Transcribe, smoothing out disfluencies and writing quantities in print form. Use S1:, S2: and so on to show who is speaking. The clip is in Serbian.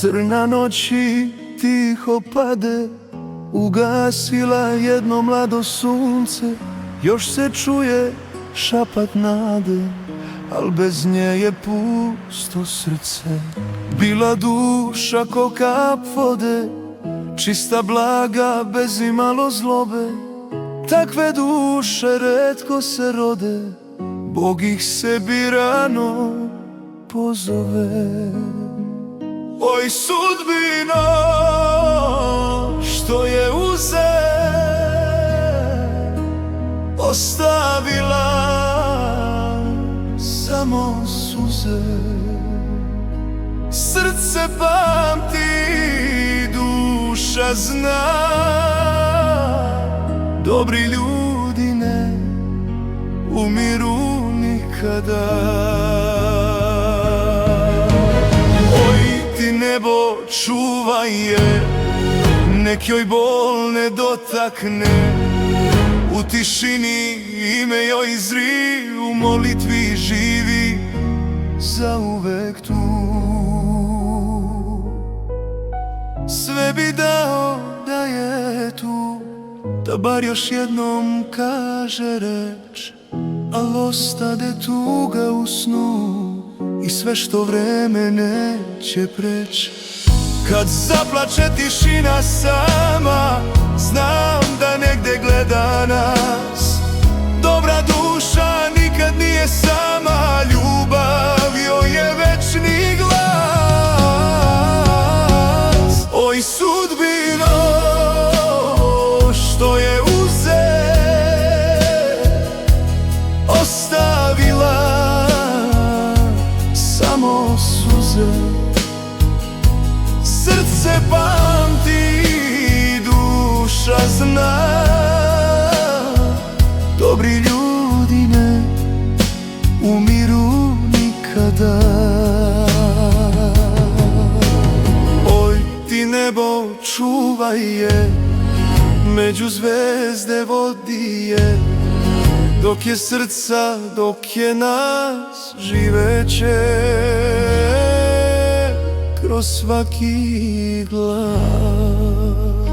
S1: Crna noći tiho pade, ugasila jedno mlado sunce. Još se čuje šapat nade, al bez nje je pusto srce. Bila duša ko kap vode, čista blaga bez imalo zlobe. Takve duše retko se rode, Bog ih sebi rano pozove. Oj sudbino, što je uze ostavila samo suze. Srce pamti, duša zna, dobri ljudi ne umiru nikada. Oj ti nebo čuvaj je, nek joj bol ne dotakne. U tišini ime joj izri, u molitvi živi zauvek tu. Sve bi dao da je tu, da bar još jednom kaže reč, al ostade tuga u snu i sve što vreme neće preć. Kad zaplače tišina sama, znam da negde gleda nas. Dobra duša nikad nije sama, ljubav joj je večni glas. Oj sudbino, što je uze ostavila samo suze. Srce pamti, duša zna, dobri ljudi ne umiru nikada. Oj ti nebo čuvaj je, među zvezde vodi je. Dok je srca, dok je nas, živeće kroz svaki glas.